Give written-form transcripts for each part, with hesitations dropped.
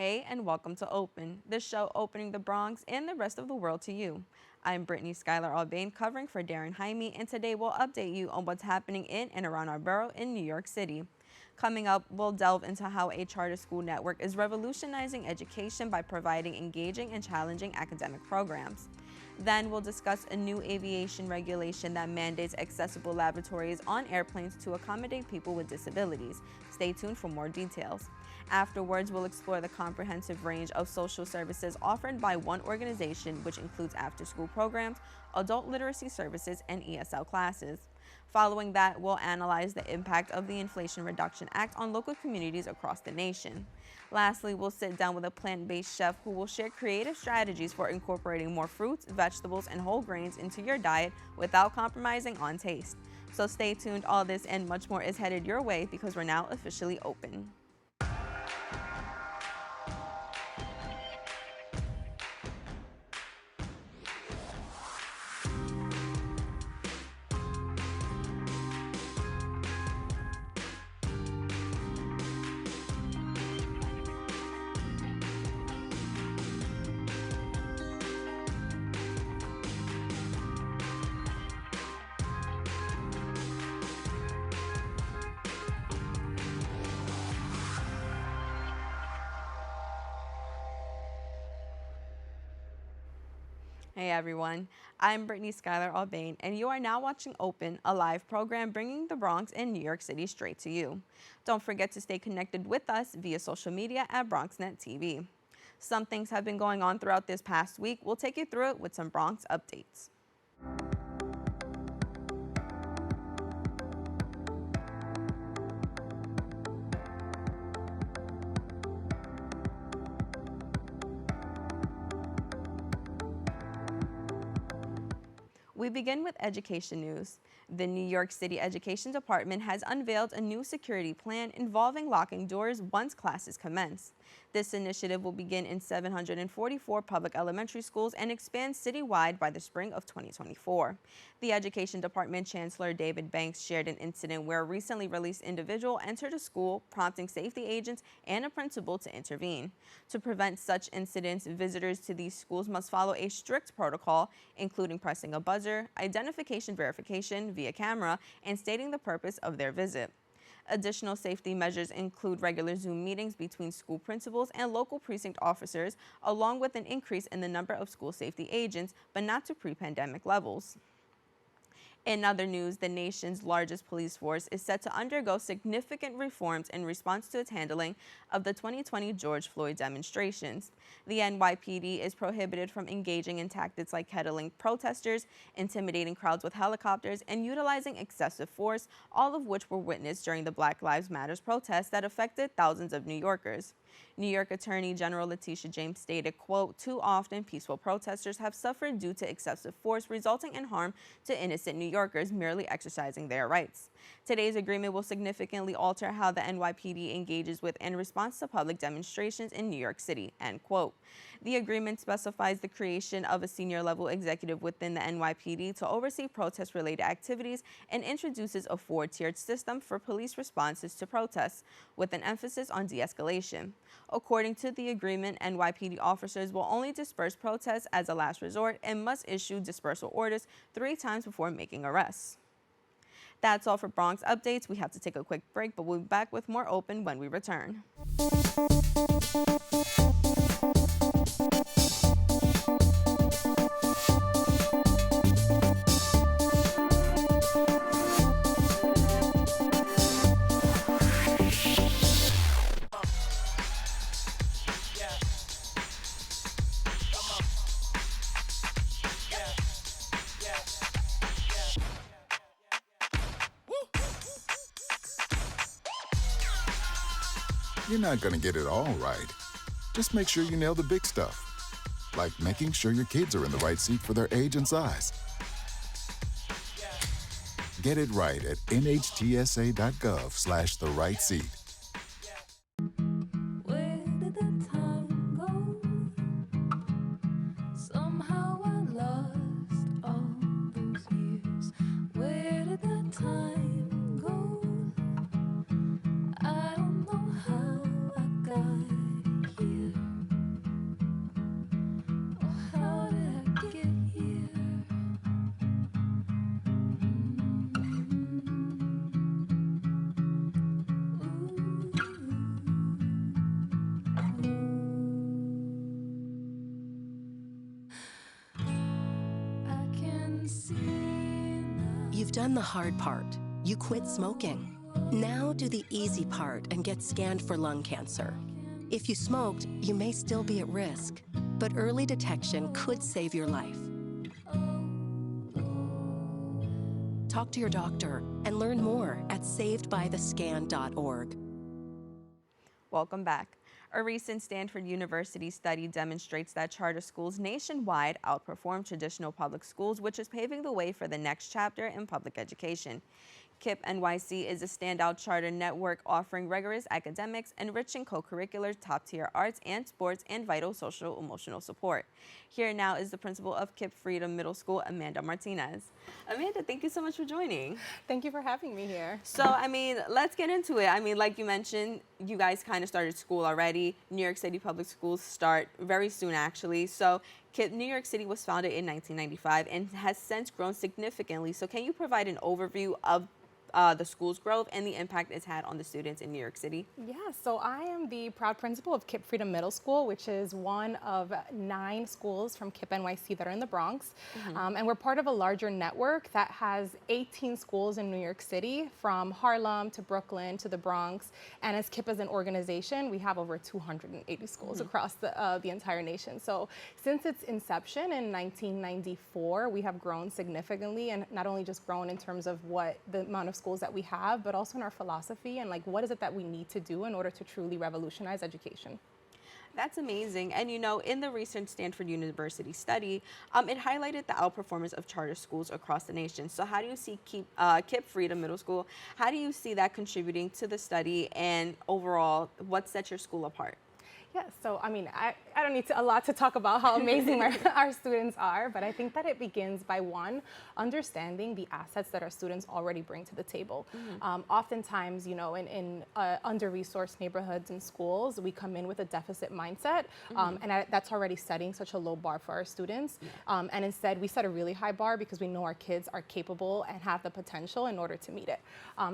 Hey, and welcome to Open, the show opening the Bronx and the rest of the world to you. I'm Brittany Aubain covering for Darren Jaime, and today we'll update you on what's happening in and around our borough in New York City. Coming up, we'll delve into how a charter school network is revolutionizing education by providing engaging and challenging academic programs. Then we'll discuss a new aviation regulation that mandates accessible laboratories on airplanes to accommodate people with disabilities. Stay tuned for more details. Afterwards, we'll explore the comprehensive range of social services offered by one organization, which includes after-school programs, adult literacy services, and ESL classes. Following that, we'll analyze the impact of the Inflation Reduction Act on local communities across the nation. Lastly, we'll sit down with a plant-based chef who will share creative strategies for incorporating more fruits, vegetables, and whole grains into your diet without compromising on taste. So stay tuned, all this and much more is headed your way because we're now officially open. Hey everyone, I'm Brittany Aubain, and you are now watching Open, a live program bringing the Bronx and New York City straight to you. Don't forget to stay connected with us via social media at BronxNet TV. Some things have been going on throughout this past week. We'll take you through it with some Bronx updates. We begin with education news. The New York City Education Department has unveiled a new security plan involving locking doors once classes commence. This initiative will begin in 744 public elementary schools and expand citywide by the spring of 2024. The Education Department Chancellor David Banks shared an incident where a recently released individual entered a school, prompting safety agents and a principal to intervene. To prevent such incidents, visitors to these schools must follow a strict protocol, including pressing a buzzer, identification verification via camera, and stating the purpose of their visit. Additional safety measures include regular Zoom meetings between school principals and local precinct officers, along with an increase in the number of school safety agents, but not to pre-pandemic levels. In other news, the nation's largest police force is set to undergo significant reforms in response to its handling of the 2020 George Floyd demonstrations. The NYPD is prohibited from engaging in tactics like kettling protesters, intimidating crowds with helicopters, and utilizing excessive force, all of which were witnessed during the Black Lives Matter protests that affected thousands of New Yorkers. New York Attorney General Letitia James stated, quote, "Too often peaceful protesters have suffered due to excessive force, resulting in harm to innocent New Yorkers merely exercising their rights. Today's agreement will significantly alter how the NYPD engages with and responds to public demonstrations in New York City," end quote. The agreement specifies the creation of a senior-level executive within the NYPD to oversee protest-related activities and introduces a four-tiered system for police responses to protests, with an emphasis on de-escalation. According to the agreement, NYPD officers will only disperse protests as a last resort and must issue dispersal orders 3 times before making arrests. That's all for Bronx updates. We have to take a quick break, but we'll be back with more Open when we return. You're not going to get it all right. Just make sure you nail the big stuff, like making sure your kids are in the right seat for their age and size. Get it right at nhtsa.gov/the-right-seat. Where did the time go? Somehow I lost all those years. Where did the time go? I don't know how I got here. You've done the hard part. You quit smoking. Now do the easy part and get scanned for lung cancer. If you smoked, you may still be at risk, but early detection could save your life. Talk to your doctor and learn more at savedbythescan.org. Welcome back. A recent Stanford University study demonstrates that charter schools nationwide outperform traditional public schools, which is paving the way for the next chapter in public education. KIPP NYC is a standout charter network offering rigorous academics, enriching co-curricular, top-tier arts and sports, and vital social emotional support. Here now is the principal of KIPP Freedom Middle School, Amanda Martinez. Amanda, thank you so much for joining. Thank you for having me here. So, let's get into it. Like you mentioned, you guys kind of started school already. New York City public schools start very soon, actually. So, KIPP New York City was founded in 1995 and has since grown significantly. So, can you provide an overview of the school's growth and the impact it's had on the students in New York City? Yeah, so I am the proud principal of KIPP Freedom Middle School, which is one of 9 schools from KIPP NYC that are in the Bronx. And we're part of a larger network that has 18 schools in New York City, from Harlem to Brooklyn to the Bronx. And as KIPP as an organization, we have over 280 schools across the entire nation. So since its inception in 1994, we have grown significantly, and not only just grown in terms of what the amount of schools that we have, but also in our philosophy and what is it that we need to do in order to truly revolutionize education. That's amazing. And in the recent Stanford University study, it highlighted the outperformance of charter schools across the nation. So how do you see KIPP Freedom Middle School, how do you see that contributing to the study, and overall, what sets your school apart? Yeah, so I don't need a lot to talk about how amazing our students are, but I think that it begins by, one, understanding the assets that our students already bring to the table. Oftentimes, in under-resourced neighborhoods and schools, we come in with a deficit mindset, and that's already setting such a low bar for our students. And instead, we set a really high bar because we know our kids are capable and have the potential in order to meet it.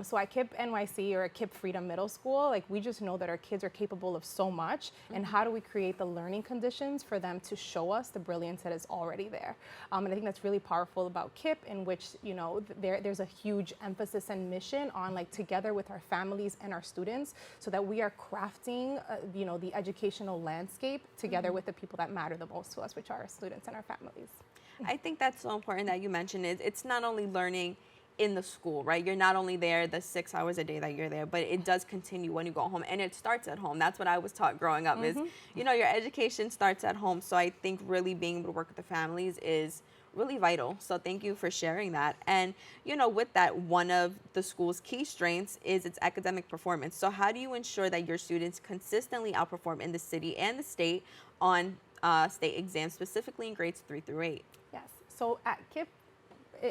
So at KIPP NYC, or at KIPP Freedom Middle School, we just know that our kids are capable of so much. And how do we create the learning conditions for them to show us the brilliance that is already there? And I think that's really powerful about KIPP, in which there's a huge emphasis and mission on together with our families and our students, so that we are crafting the educational landscape together with the people that matter the most to us, which are our students and our families. I think that's so important that you mentioned is it's not only learning in the school, right? You're not only there the 6 hours a day that you're there, but it does continue when you go home, and it starts at home. That's what I was taught growing up is, your education starts at home. So I think really being able to work with the families is really vital. So thank you for sharing that. And, with that, one of the school's key strengths is its academic performance. So how do you ensure that your students consistently outperform in the city and the state on state exams, specifically in grades 3 through 8? Yes, so at KIPP,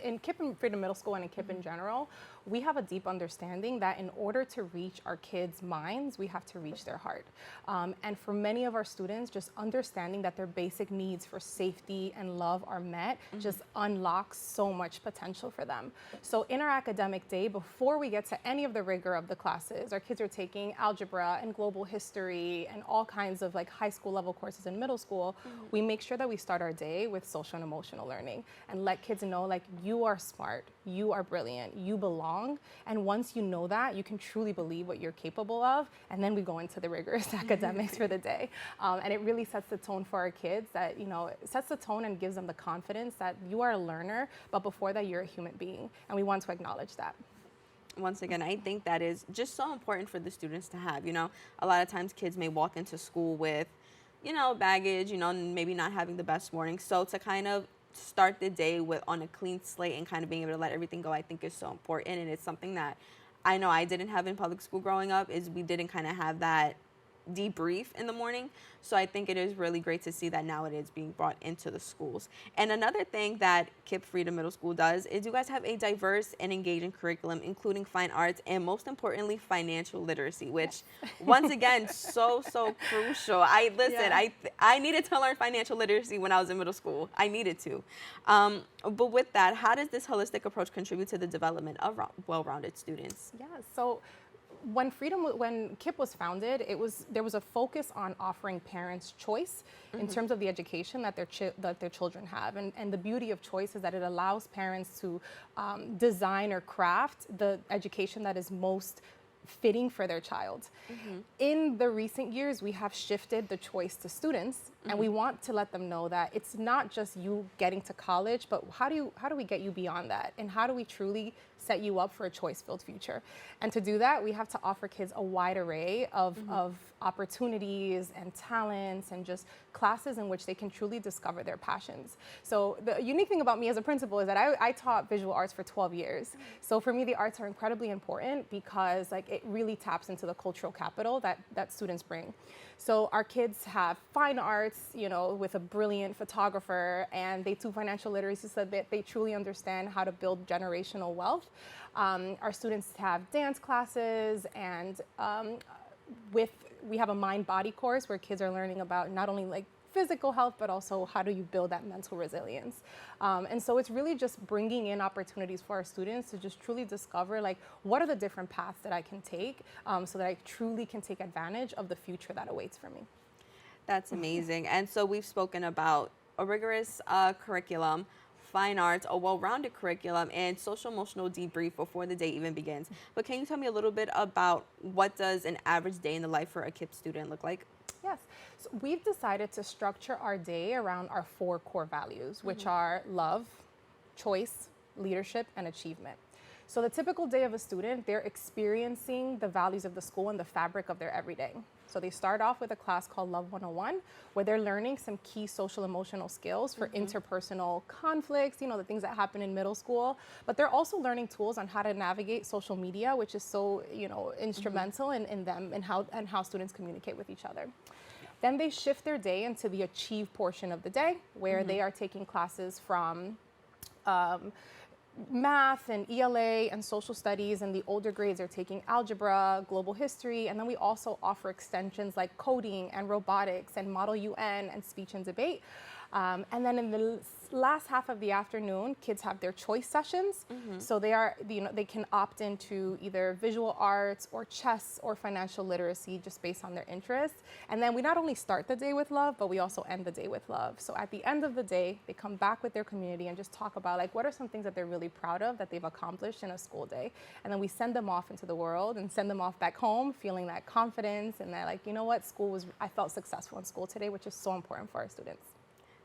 in KIPP and Freedom Middle School and in KIPP in general, we have a deep understanding that in order to reach our kids' minds, we have to reach their heart. And for many of our students, just understanding that their basic needs for safety and love are met just unlocks so much potential for them. So in our academic day, before we get to any of the rigor of the classes, our kids are taking algebra and global history and all kinds of high school level courses in middle school. We make sure that we start our day with social and emotional learning and let kids know you are smart, you are brilliant, you belong. And once you know that, you can truly believe what you're capable of. And then we go into the rigorous academics for the day. And it really sets the tone for our kids that, it sets the tone and gives them the confidence that you are a learner, but before that, you're a human being. And we want to acknowledge that. Once again, I think that is just so important for the students to have. A lot of times kids may walk into school with, baggage, maybe not having the best morning. So to kind of start the day on a clean slate and kind of being able to let everything go, I think is so important. And it's something that I know I didn't have in public school growing up, is we didn't kind of have that debrief in the morning. So I think it is really great to see that now it is being brought into the schools. And another thing that KIPP Freedom Middle School does is you guys have a diverse and engaging curriculum, including fine arts and, most importantly, financial literacy, which once again, so crucial. I needed to learn financial literacy when I was in middle school. I needed to. But with that, how does this holistic approach contribute to the development of well-rounded students? Yeah, so when KIPP was founded, there was a focus on offering parents choice in terms of the education that their children have, and the beauty of choice is that it allows parents to design or craft the education that is most fitting for their child. In the recent years, we have shifted the choice to students, and we want to let them know that it's not just you getting to college, but how do we get you beyond that, and how do we truly set you up for a choice-filled future? And to do that, we have to offer kids a wide array of opportunities and talents and just classes in which they can truly discover their passions. So the unique thing about me as a principal is that I taught visual arts for 12 years. So for me, the arts are incredibly important because like it really taps into the cultural capital that students bring. So our kids have fine arts, you know, with a brilliant photographer, and they do financial literacy so that they truly understand how to build generational wealth. Our students have dance classes, and we have a mind-body course where kids are learning about not only like physical health, but also how do you build that mental resilience. And so it's really just bringing in opportunities for our students to just truly discover like, what are the different paths that I can take so that I truly can take advantage of the future that awaits for me. That's amazing. And so we've spoken about a rigorous curriculum, fine arts, a well-rounded curriculum, and social emotional debrief before the day even begins. But can you tell me a little bit about what does an average day in the life for a KIPP student look like? Yes. So we've decided to structure our day around our 4 core values, which are love, choice, leadership, and achievement. So the typical day of a student, they're experiencing the values of the school and the fabric of their everyday. So they start off with a class called Love 101, where they're learning some key social emotional skills for interpersonal conflicts, you know, the things that happen in middle school. But they're also learning tools on how to navigate social media, which is so, you know, instrumental in them and how students communicate with each other. Then they shift their day into the achieve portion of the day, where they are taking classes from math and ELA and social studies, and the older grades are taking algebra, global history, and then we also offer extensions like coding and robotics and Model UN and speech and debate. And then in the last half of the afternoon, kids have their choice sessions. So they are, you know, they can opt into either visual arts or chess or financial literacy just based on their interests. And then we not only start the day with love, but we also end the day with love. So at the end of the day, they come back with their community and just talk about like what are some things that they're really proud of that they've accomplished in a school day. And then we send them off into the world and send them off back home feeling that confidence and that like, you know what, I felt successful in school today, which is so important for our students.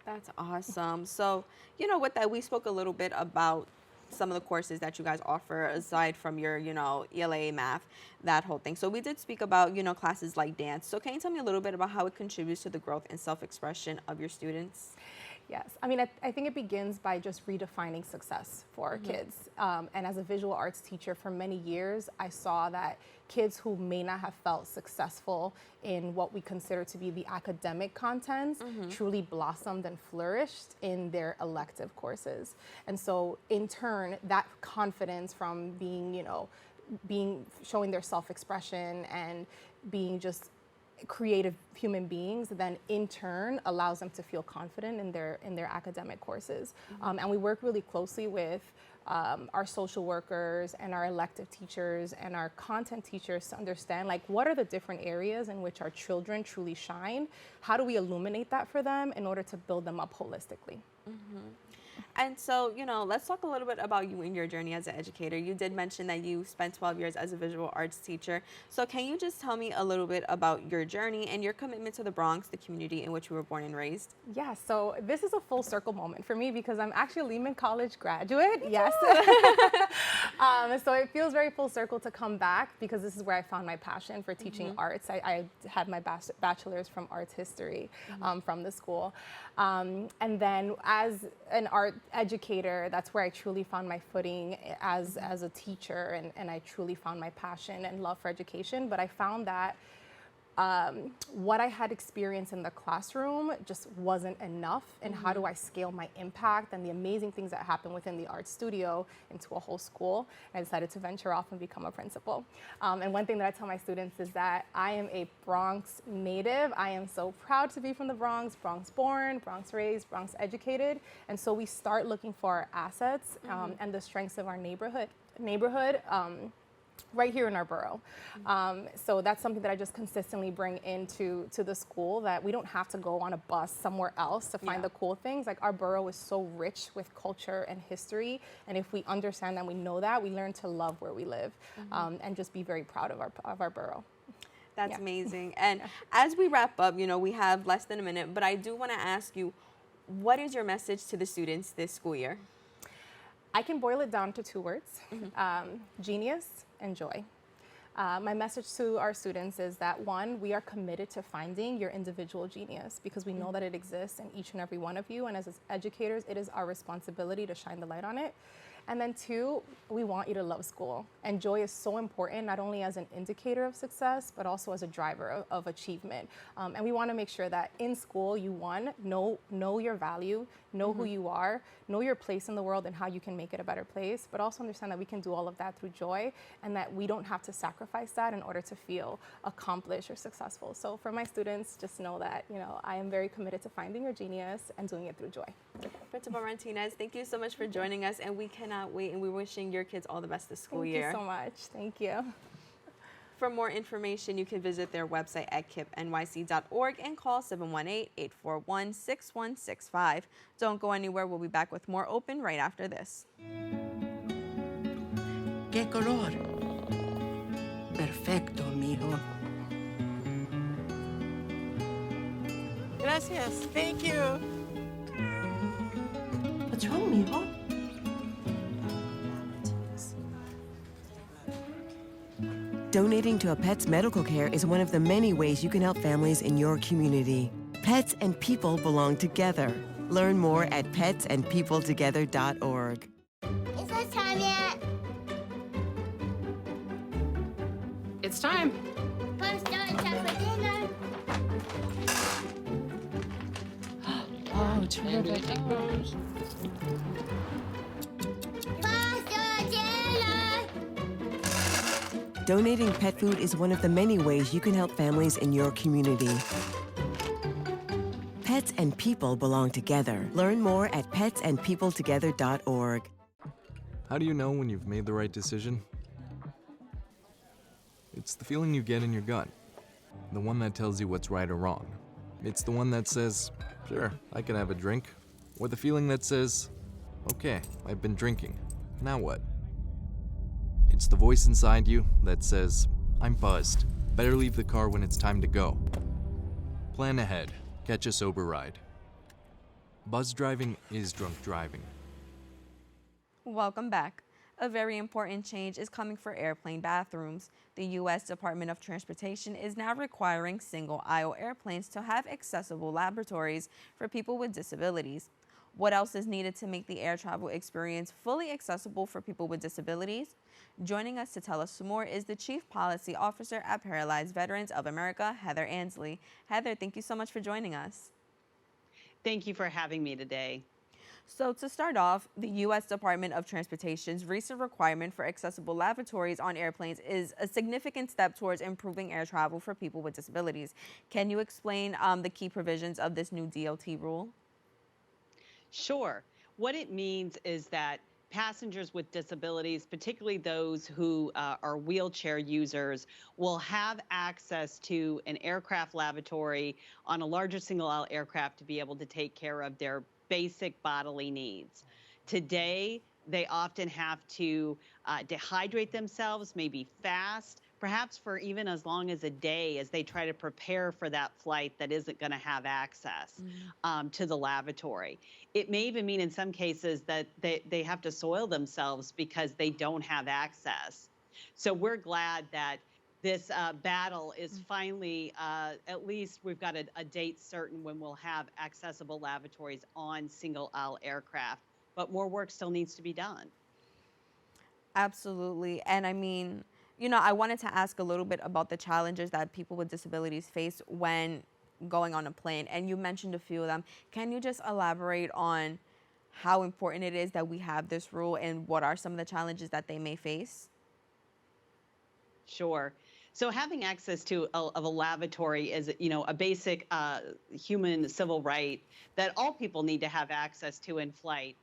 That's awesome. So, you know, with that, we spoke a little bit about some of the courses that you guys offer aside from your, you know, ELA, math, that whole thing. So we did speak about, you know, classes like dance. So can you tell me a little bit about how it contributes to the growth and self-expression of your students? Yes, I mean, I think it begins by just redefining success for our kids. And as a visual arts teacher for many years, I saw that kids who may not have felt successful in what we consider to be the academic contents truly blossomed and flourished in their elective courses. And so in turn, that confidence from being, you know, showing their self-expression and being just creative human beings then in turn allows them to feel confident in their academic courses. And we work really closely with our social workers and our elective teachers and our content teachers to understand like what are the different areas in which our children truly shine. How do we illuminate that for them in order to build them up holistically? And so, you know, let's talk a little bit about you and your journey as an educator. You did mention that you spent 12 years as a visual arts teacher. So can you just tell me a little bit about your journey and your commitment to the Bronx, the community in which you were born and raised? Yeah, so this is a full circle moment for me because I'm actually a Lehman College graduate. Yes. So it feels very full circle to come back because this is where I found my passion for teaching arts. I had my bachelor's from arts history from the school. And then as an art educator, that's where I truly found my footing as a teacher, and I truly found my passion and love for education. But I found that what I had experienced in the classroom just wasn't enough, and how do I scale my impact and the amazing things that happen within the art studio into a whole school. And I decided to venture off and become a principal. And one thing that I tell my students is that I am a Bronx native. I am so proud to be from the Bronx, Bronx born, Bronx raised, Bronx educated. And so we start looking for our assets and the strengths of our neighborhood. right here in our borough. So that's something that I just consistently bring into the school, that we don't have to go on a bus somewhere else to find the cool things. Like, our borough is so rich with culture and history, and if we understand that, we know that, we learn to love where we live, and just be very proud of our borough. That's amazing. And as we wrap up, you know, we have less than a minute, but I do want to ask you, what is your message to the students this school year? I can boil it down to 2 words, genius and joy. My message to our students is that, 1, we are committed to finding your individual genius, because we know that it exists in each and every one of you, and as educators, it is our responsibility to shine the light on it. And then 2, we want you to love school. And joy is so important, not only as an indicator of success, but also as a driver of achievement. And we want to make sure that in school, you, 1, know your value, know who you are, know your place in the world and how you can make it a better place, but also understand that we can do all of that through joy, and that we don't have to sacrifice that in order to feel accomplished or successful. So for my students, just know that, you know, I am very committed to finding your genius and doing it through joy. Principal Martinez, thank you so much for joining us, and we cannot wait, and we're wishing your kids all the best this school year. Thank you so much. Thank you. For more information, you can visit their website at kippnyc.org and call 718-841-6165. Don't go anywhere. We'll be back with more Open right after this. ¿Qué color? Perfecto, mijo. Gracias. Thank you. What's wrong, mijo? Donating to a pet's medical care is one of the many ways you can help families in your community. Pets and people belong together. Learn more at petsandpeopletogether.org. Is it time yet? It's time. Mom's starting time for dinner. Oh, terrific. Pasta dinner. Donating pet food is one of the many ways you can help families in your community. Pets and people belong together. Learn more at petsandpeopletogether.org. How do you know when you've made the right decision? It's the feeling you get in your gut. The one that tells you what's right or wrong. It's the one that says, sure, I can have a drink. Or the feeling that says, okay, I've been drinking. Now what? It's the voice inside you that says, I'm buzzed. Better leave the car when it's time to go. Plan ahead. Catch a sober ride. Buzz driving is drunk driving. Welcome back. A very important change is coming for airplane bathrooms. The U.S. Department of Transportation is now requiring single-aisle airplanes to have accessible laboratories for people with disabilities. What else is needed to make the air travel experience fully accessible for people with disabilities? Joining us to tell us more is the Chief Policy Officer at Paralyzed Veterans of America, Heather Ansley. Heather, thank you so much for joining us. Thank you for having me today. So to start off, the U.S. Department of Transportation's recent requirement for accessible lavatories on airplanes is a significant step towards improving air travel for people with disabilities. Can you explain the key provisions of this new DOT rule? Sure. What it means is that passengers with disabilities, particularly those who are wheelchair users, will have access to an aircraft lavatory on a larger single-aisle aircraft to be able to take care of their basic bodily needs. Today, they often have to dehydrate themselves, maybe fast, perhaps for even as long as a day as they try to prepare for that flight that isn't going to have access to the lavatory. It may even mean in some cases that they have to soil themselves because they don't have access. So we're glad that this battle is finally, at least we've got a date certain when we'll have accessible lavatories on single-aisle aircraft, but more work still needs to be done. Absolutely. And I mean, you know, I wanted to ask a little bit about the challenges that people with disabilities face when going on a plane, and you mentioned a few of them. Can you just elaborate on how important it is that we have this rule and what are some of the challenges that they may face? Sure. So having access to a lavatory is, you know, a basic human civil right that all people need to have access to in flight.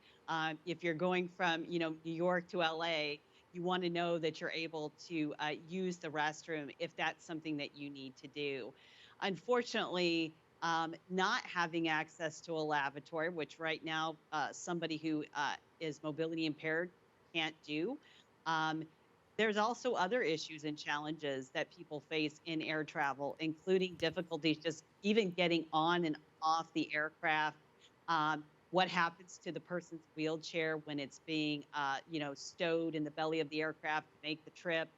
If you're going from, you know, New York to LA, you want to know that you're able to use the restroom if that's something that you need to do. Unfortunately, not having access to a lavatory, which right now somebody who is mobility impaired can't do. Um, there's also other issues and challenges that people face in air travel, including difficulties just even getting on and off the aircraft. What happens to the person's wheelchair when it's being, stowed in the belly of the aircraft to make the trip?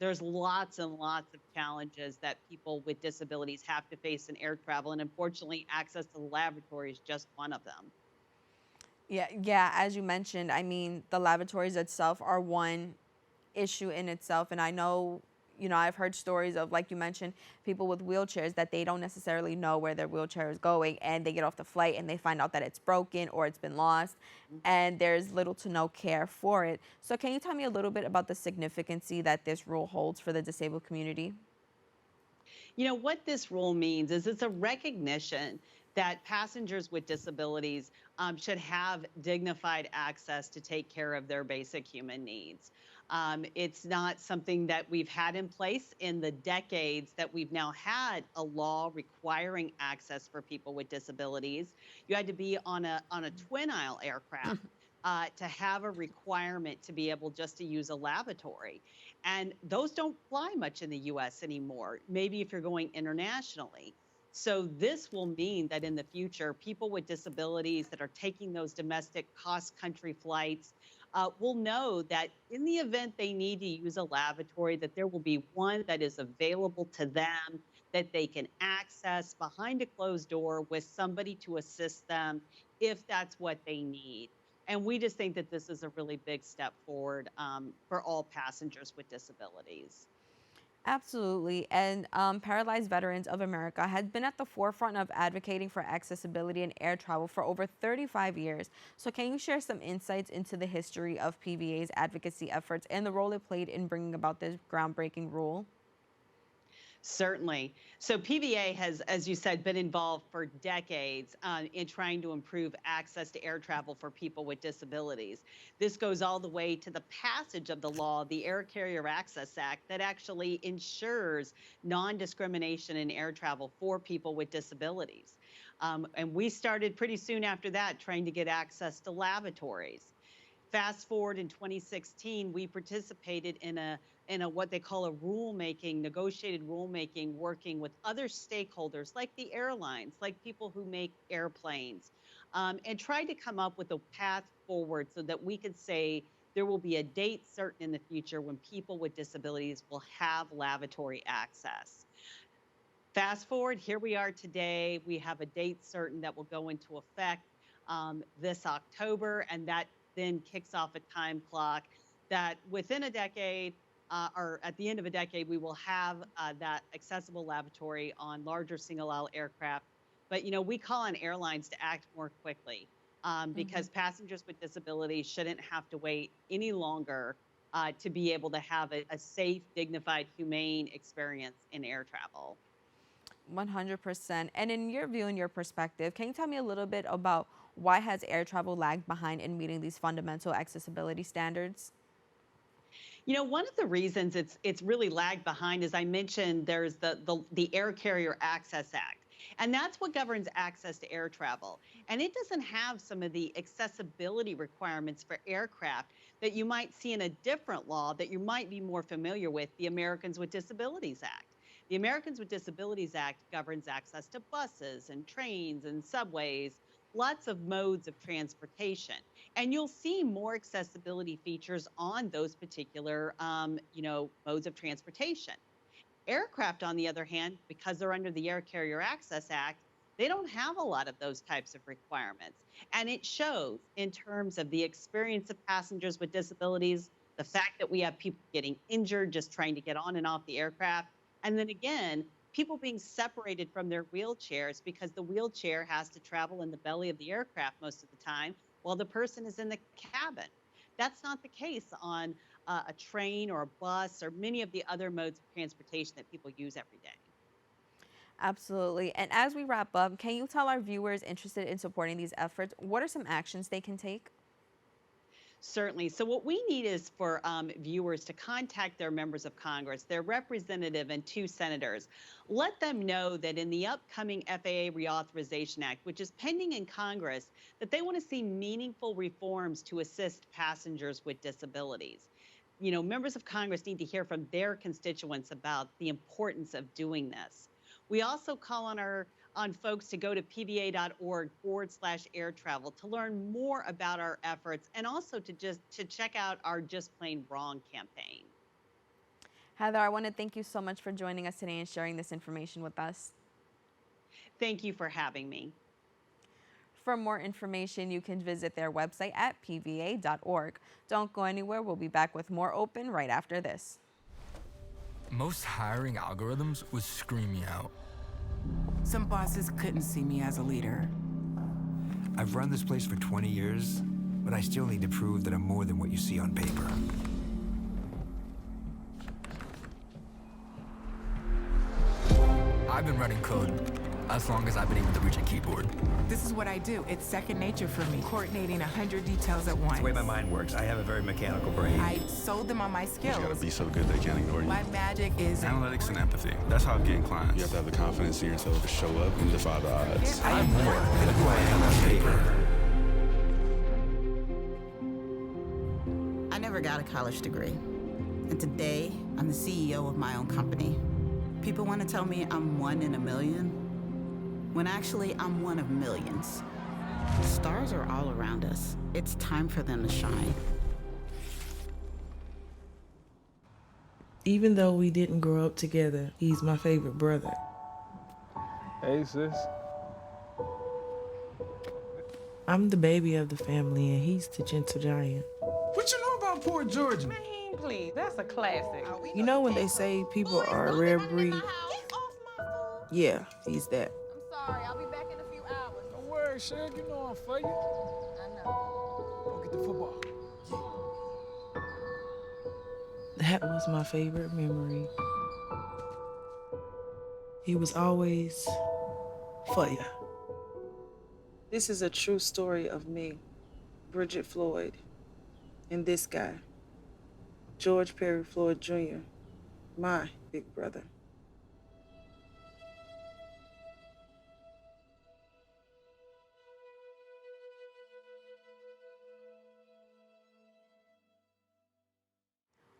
There's lots and lots of challenges that people with disabilities have to face in air travel, and unfortunately, access to the laboratory is just one of them. Yeah, as you mentioned, I mean, the lavatories itself are one issue in itself. And I know, I've heard stories of, like you mentioned, people with wheelchairs that they don't necessarily know where their wheelchair is going, and they get off the flight and they find out that it's broken or it's been lost, and there's little to no care for it. So can you tell me a little bit about the significance that this rule holds for the disabled community? What this rule means is it's a recognition that passengers with disabilities should have dignified access to take care of their basic human needs. It's not something that we've had in place in the decades that we've now had a law requiring access for people with disabilities. You had to be on a twin aisle aircraft to have a requirement to be able just to use a lavatory. And those don't fly much in the US anymore, maybe if you're going internationally. So this will mean that in the future, people with disabilities that are taking those domestic cross-country flights will know that in the event they need to use a lavatory, that there will be one that is available to them, that they can access behind a closed door with somebody to assist them if that's what they need. And we just think that this is a really big step forward for all passengers with disabilities. Absolutely. And Paralyzed Veterans of America has been at the forefront of advocating for accessibility in air travel for over 35 years. So can you share some insights into the history of PVA's advocacy efforts and the role it played in bringing about this groundbreaking rule? Certainly. So PVA has, as you said, been involved for decades in trying to improve access to air travel for people with disabilities. This goes all the way to the passage of the law, the Air Carrier Access Act, that actually ensures non-discrimination in air travel for people with disabilities. And we started pretty soon after that trying to get access to lavatories. Fast forward in 2016, we participated in a what they call a rulemaking, negotiated rulemaking, working with other stakeholders like the airlines, like people who make airplanes, and tried to come up with a path forward so that we could say there will be a date certain in the future when people with disabilities will have lavatory access. Fast forward, here we are today. We have a date certain that will go into effect this October, and that then kicks off a time clock that within a decade or at the end of a decade, we will have that accessible lavatory on larger single aisle aircraft. But, we call on airlines to act more quickly because passengers with disabilities shouldn't have to wait any longer to be able to have a safe, dignified, humane experience in air travel. 100%. And in your view and your perspective, can you tell me a little bit about why has air travel lagged behind in meeting these fundamental accessibility standards? One of the reasons it's really lagged behind, as I mentioned, there's the Air Carrier Access Act. And that's what governs access to air travel. And it doesn't have some of the accessibility requirements for aircraft that you might see in a different law that you might be more familiar with, the Americans with Disabilities Act. The Americans with Disabilities Act governs access to buses and trains and subways, lots of modes of transportation. And you'll see more accessibility features on those particular, modes of transportation. Aircraft, on the other hand, because they're under the Air Carrier Access Act, they don't have a lot of those types of requirements. And it shows in terms of the experience of passengers with disabilities, the fact that we have people getting injured just trying to get on and off the aircraft. And then again, people being separated from their wheelchairs because the wheelchair has to travel in the belly of the aircraft most of the time while the person is in the cabin. That's not the case on a train or a bus or many of the other modes of transportation that people use every day. Absolutely. And as we wrap up, can you tell our viewers interested in supporting these efforts what are some actions they can take? Certainly. So what we need is for viewers to contact their members of Congress, their representative, and 2 senators. Let them know that in the upcoming FAA Reauthorization Act, which is pending in Congress, that they want to see meaningful reforms to assist passengers with disabilities. You know, members of Congress need to hear from their constituents about the importance of doing this. We also call on folks to go to pva.org/air travel to learn more about our efforts and also to check out our Just Plain Wrong campaign. Heather, I want to thank you so much for joining us today and sharing this information with us. Thank you for having me. For more information, you can visit their website at pva.org. Don't go anywhere. We'll be back with more Open right after this. Most hiring algorithms would scream me out. Some bosses couldn't see me as a leader. I've run this place for 20 years, but I still need to prove that I'm more than what you see on paper. I've been running code as long as I've been able to reach a keyboard. This is what I do. It's second nature for me, coordinating 100 details at once. It's the way my mind works. I have a very mechanical brain. I sold them on my skills. You gotta be so good they can't ignore you. My magic is analytics and empathy. That's how I'm getting clients. You have to have the confidence in yourself to show up and defy the odds. I'm more than who I am on paper. I never got a college degree. And today, I'm the CEO of my own company. People want to tell me I'm one in a million, when actually I'm one of millions. Stars are all around us. It's time for them to shine. Even though we didn't grow up together, he's my favorite brother. Hey, sis. I'm the baby of the family, and he's the gentle giant. What you know about Port Georgia? Man, please, that's a classic. You know when they say people are a rare breed? Yeah, he's that. Sorry, I'll be back in a few hours. Don't worry, Shug. You know I'm for you. I know. Go get the football. That was my favorite memory. He was always for ya. This is a true story of me, Bridget Floyd, and this guy, George Perry Floyd Jr., my big brother.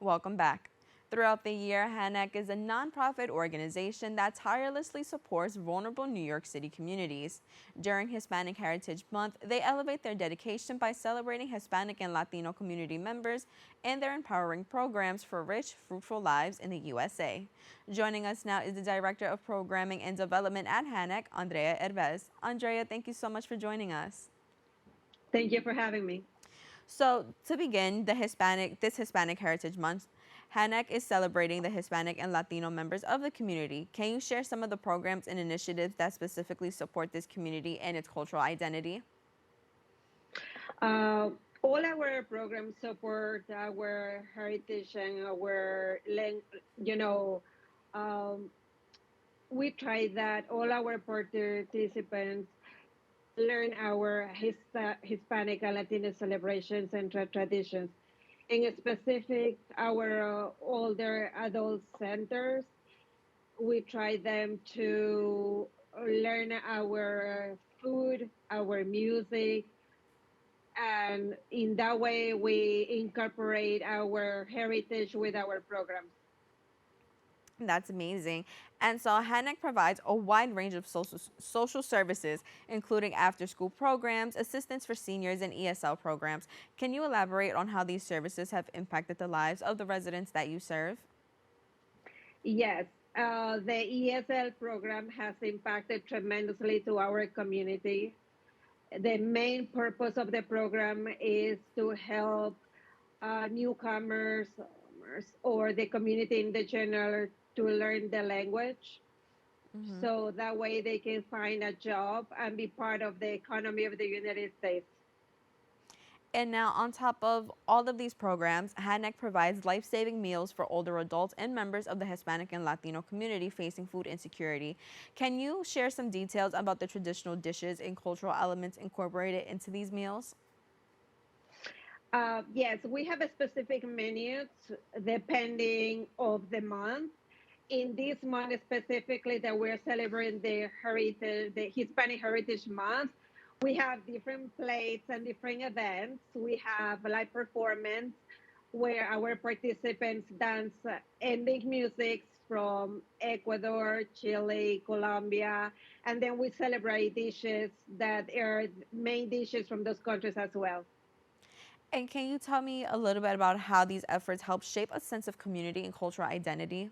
Welcome back. Throughout the year, HANAC is a nonprofit organization that tirelessly supports vulnerable New York City communities. During Hispanic Heritage Month, they elevate their dedication by celebrating Hispanic and Latino community members and their empowering programs for rich, fruitful lives in the USA. Joining us now is the Director of Programming and Development at HANAC, Andrea Jerves. Andrea, thank you so much for joining us. Thank you for having me. So to begin this Hispanic Heritage Month, HANAC is celebrating the Hispanic and Latino members of the community. Can you share some of the programs and initiatives that specifically support this community and its cultural identity? All our programs support our heritage and our, we try that all our participants learn our Hispanic and Latino celebrations and traditions. In specific, our older adult centers, we try them to learn our food, our music, and in that way we incorporate our heritage with our programs. That's amazing. And so HANAC provides a wide range of social services, including after-school programs, assistance for seniors, and ESL programs. Can you elaborate on how these services have impacted the lives of the residents that you serve? Yes, the ESL program has impacted tremendously to our community. The main purpose of the program is to help newcomers or the community in the general to learn the language. So that way they can find a job and be part of the economy of the United States. And now, on top of all of these programs, HANAC provides life-saving meals for older adults and members of the Hispanic and Latino community facing food insecurity. Can you share some details about the traditional dishes and cultural elements incorporated into these meals? Yes, we have a specific menus depending of the month. In this month specifically that we're celebrating the Hispanic Heritage Month, we have different plates and different events. We have live performance where our participants dance ethnic music from Ecuador, Chile, Colombia, and then we celebrate dishes that are main dishes from those countries as well. And can you tell me a little bit about how these efforts help shape a sense of community and cultural identity?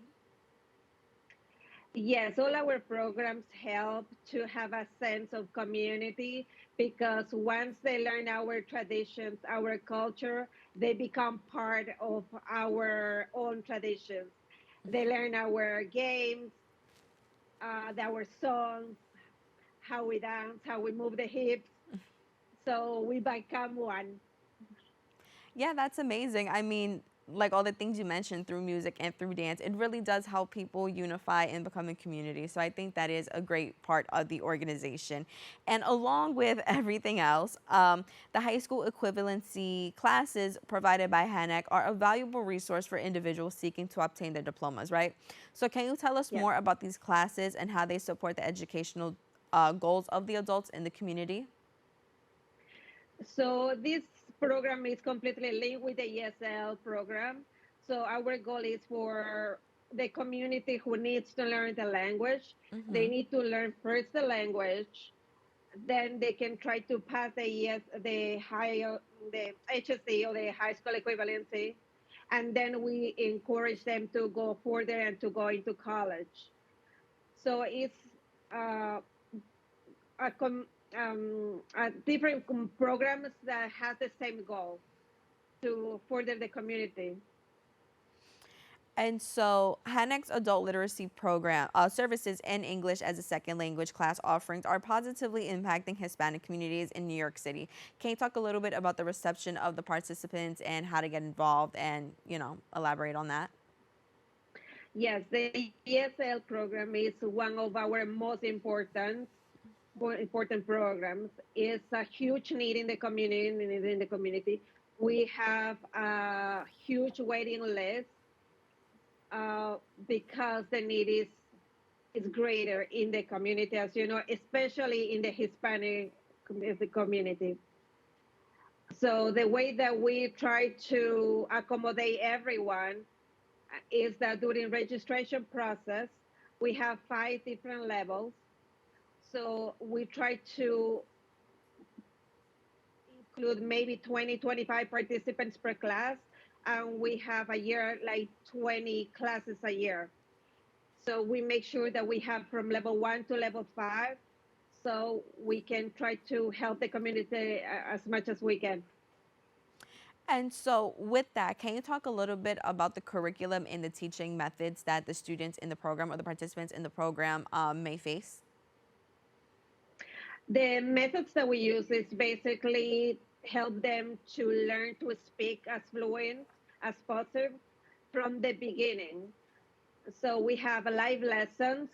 Yes, all our programs help to have a sense of community because once they learn our traditions, our culture, they become part of our own traditions. They learn our games, our songs, how we dance, how we move the hips. So we become one. Yeah, that's amazing. I mean, like all the things you mentioned through music and through dance, it really does help people unify and become a community. So I think that is a great part of the organization. And along with everything else, the high school equivalency classes provided by HANAC are a valuable resource for individuals seeking to obtain their diplomas, right? So can you tell us Yes. more about these classes and how they support the educational goals of the adults in the community? So this program is completely linked with the ESL program. So our goal is for the community who needs to learn the language. They need to learn first the language, then they can try to pass the HSC or the high school equivalency, and then we encourage them to go further and to go into college. So it's uh, a, different programs that have the same goal to further the community. And so, HANAC's adult literacy program services and English as a second language class offerings are positively impacting Hispanic communities in New York City. Can you talk a little bit about the reception of the participants and how to get involved and, elaborate on that? Yes, the ESL program is one of our most important programs. It's a huge need in the community. We have a huge waiting list because the need is greater in the community, as you know, especially in the Hispanic community. So the way that we try to accommodate everyone is that during registration process, we have 5 different levels. So we try to include maybe 20, 25 participants per class. And we have a year like 20 classes a year. So we make sure that we have from level 1 to level 5 so we can try to help the community as much as we can. And so, with that, can you talk a little bit about the curriculum and the teaching methods that the students in the program or the participants in the program may face? The methods that we use is basically help them to learn to speak as fluent as possible from the beginning. So we have live lessons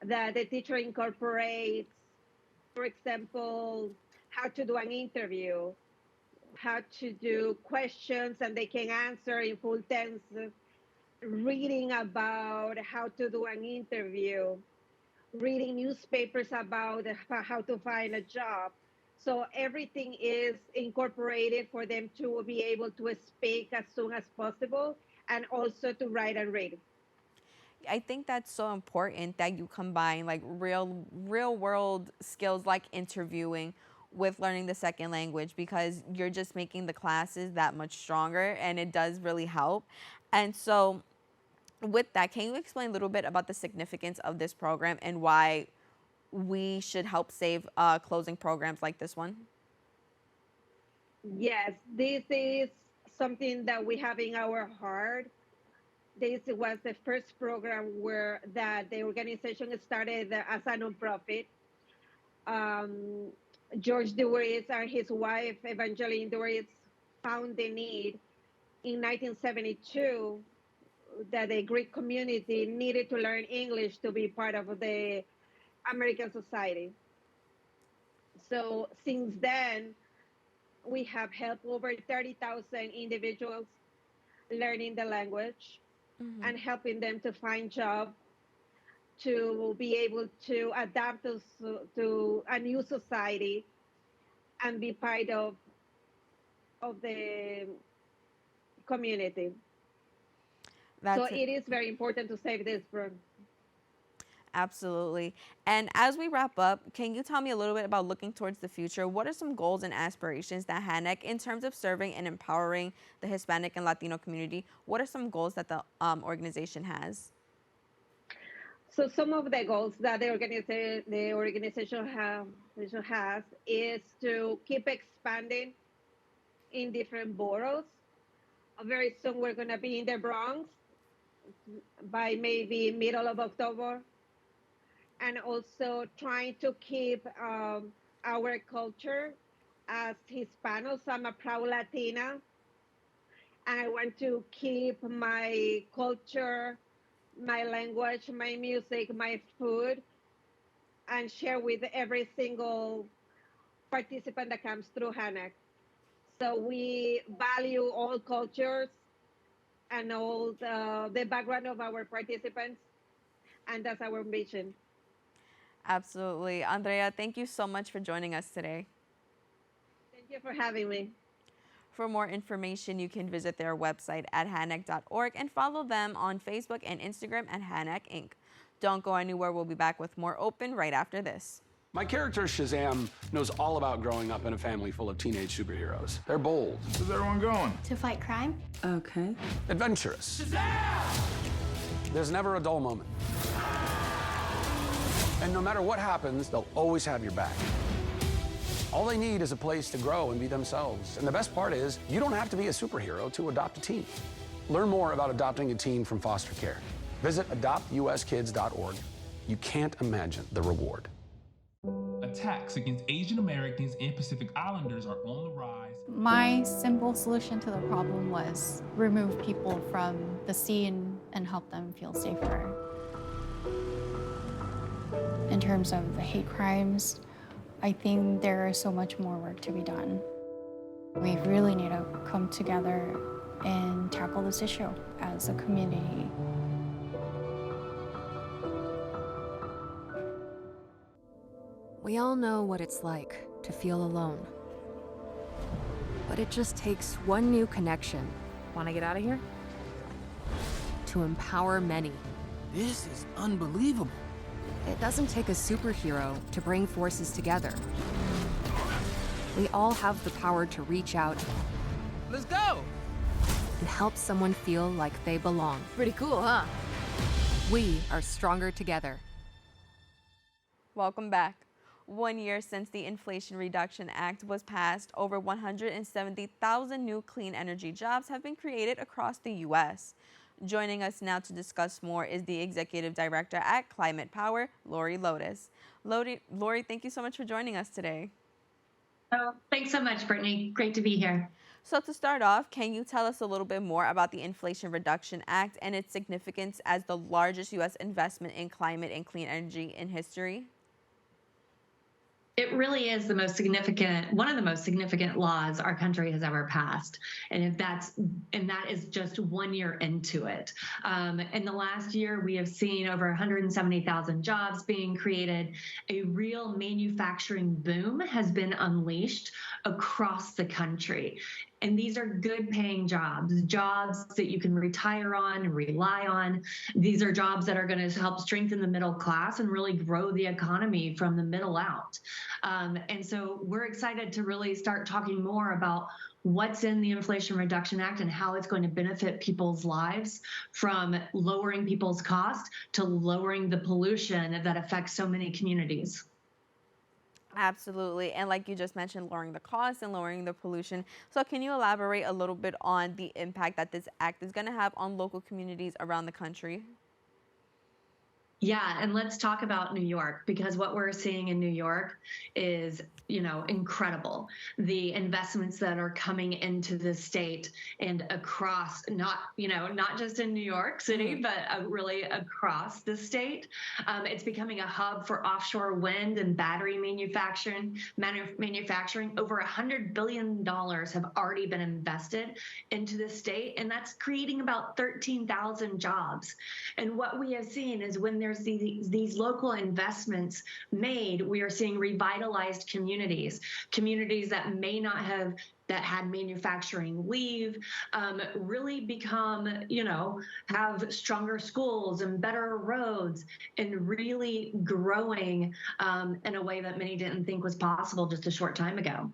that the teacher incorporates, for example, how to do an interview, how to do questions and they can answer in full tenses, reading about how to do an interview, reading newspapers about how to find a job. So everything is incorporated for them to be able to speak as soon as possible and also to write and read. I think that's so important that you combine like real world skills like interviewing with learning the second language because you're just making the classes that much stronger and it does really help. And so with that, can you explain a little bit about the significance of this program and why we should help save closing programs like this one? Yes, this is something that we have in our heart. This was the first program where that the organization started as a nonprofit. George Dewey and his wife, Evangeline Dewey, found the need in 1972 that the Greek community needed to learn English to be part of the American society. So since then, we have helped over 30,000 individuals learning the language and helping them to find jobs, to be able to adapt to a new society and be part of the community. So it is very important to save this program. Absolutely. And as we wrap up, can you tell me a little bit about looking towards the future? What are some goals and aspirations that HANAC, in terms of serving and empowering the Hispanic and Latino community, what are some goals that the organization has? So some of the goals that the organization has is to keep expanding in different boroughs. Very soon we're going to be in the Bronx by maybe middle of October. And also trying to keep our culture as Hispanos. I'm a proud Latina. And I want to keep my culture, my language, my music, my food, and share with every single participant that comes through HANAC. So we value all cultures and all the background of our participants, and that's our mission. Absolutely. Andrea, thank you so much for joining us today. Thank you for having me. For more information, you can visit their website at hanac.org and follow them on Facebook and Instagram at HANAC Inc. Don't go anywhere. We'll be back with more Open right after this. My character, Shazam, knows all about growing up in a family full of teenage superheroes. They're bold. Where's everyone going? To fight crime? Okay. Adventurous. Shazam! There's never a dull moment. And no matter what happens, they'll always have your back. All they need is a place to grow and be themselves. And the best part is, you don't have to be a superhero to adopt a teen. Learn more about adopting a teen from foster care. Visit adoptuskids.org. You can't imagine the reward. Attacks against Asian Americans and Pacific Islanders are on the rise. My simple solution to the problem was remove people from the scene and help them feel safer. In terms of the hate crimes, I think there is so much more work to be done. We really need to come together and tackle this issue as a community. We all know what it's like to feel alone. But it just takes one new connection. Want to get out of here? To empower many. This is unbelievable. It doesn't take a superhero to bring forces together. We all have the power to reach out. Let's go! And help someone feel like they belong. Pretty cool, huh? We are stronger together. Welcome back. 1 year since the Inflation Reduction Act was passed, over 170,000 new clean energy jobs have been created across the U.S. Joining us now to discuss more is the Executive Director at Climate Power, Lodes. Lori, thank you so much for joining us today. Oh, thanks so much, Brittany. Great to be here. So to start off, can you tell us a little bit more about the Inflation Reduction Act and its significance as the largest U.S. investment in climate and clean energy in history? It really is one of the most significant laws our country has ever passed, and that is just 1 year into it. In the last year, we have seen over 170,000 jobs being created. A real manufacturing boom has been unleashed across the country. And these are good paying jobs that you can retire on and rely on. These are jobs that are going to help strengthen the middle class and really grow the economy from the middle out. And so we're excited to really start talking more about what's in the Inflation Reduction Act and how it's going to benefit people's lives, from lowering people's cost to lowering the pollution that affects so many communities. Absolutely. And like you just mentioned, lowering the cost and lowering the pollution. So can you elaborate a little bit on the impact that this act is going to have on local communities around the country? Yeah, and let's talk about New York, because what we're seeing in New York is, incredible. The investments that are coming into the state and across, not just in New York City, but really across the state. It's becoming a hub for offshore wind and battery manufacturing. Over $100 billion have already been invested into the state, and that's creating about 13,000 jobs. And what we have seen is when there's these local investments made, we are seeing revitalized communities that may not have that had manufacturing leave, really become, have stronger schools and better roads, and really growing in a way that many didn't think was possible just a short time ago.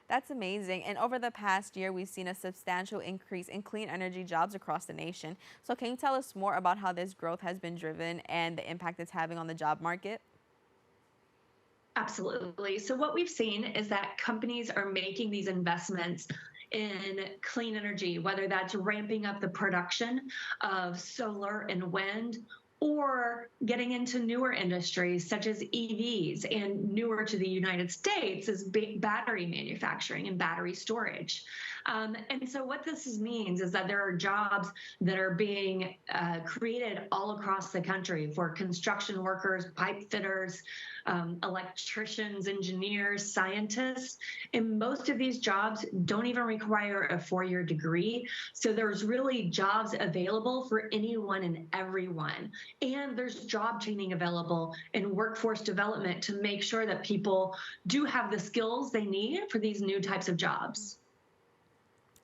That's amazing. And over the past year, we've seen a substantial increase in clean energy jobs across the nation. So can you tell us more about how this growth has been driven and the impact it's having on the job market? Absolutely. So what we've seen is that companies are making these investments in clean energy, whether that's ramping up the production of solar and wind, or getting into newer industries such as EVs, and newer to the United States is battery manufacturing and battery storage. And so what this means is that there are jobs that are being created all across the country for construction workers, pipe fitters, electricians, engineers, scientists. And most of these jobs don't even require a 4-year degree. So there's really jobs available for anyone and everyone. And there's job training available and workforce development to make sure that people do have the skills they need for these new types of jobs.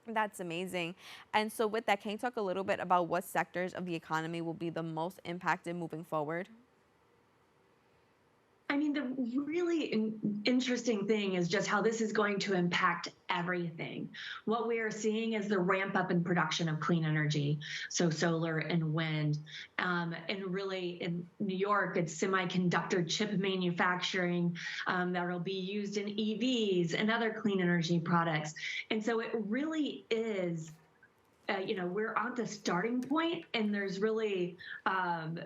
That's amazing. And so with that, can you talk a little bit about what sectors of the economy will be the most impacted moving forward? I mean, the really interesting thing is just how this is going to impact everything. What we are seeing is the ramp up in production of clean energy, so solar and wind. And really in New York, it's semiconductor chip manufacturing that will be used in EVs and other clean energy products. And so it really is we're on the starting point, and there's really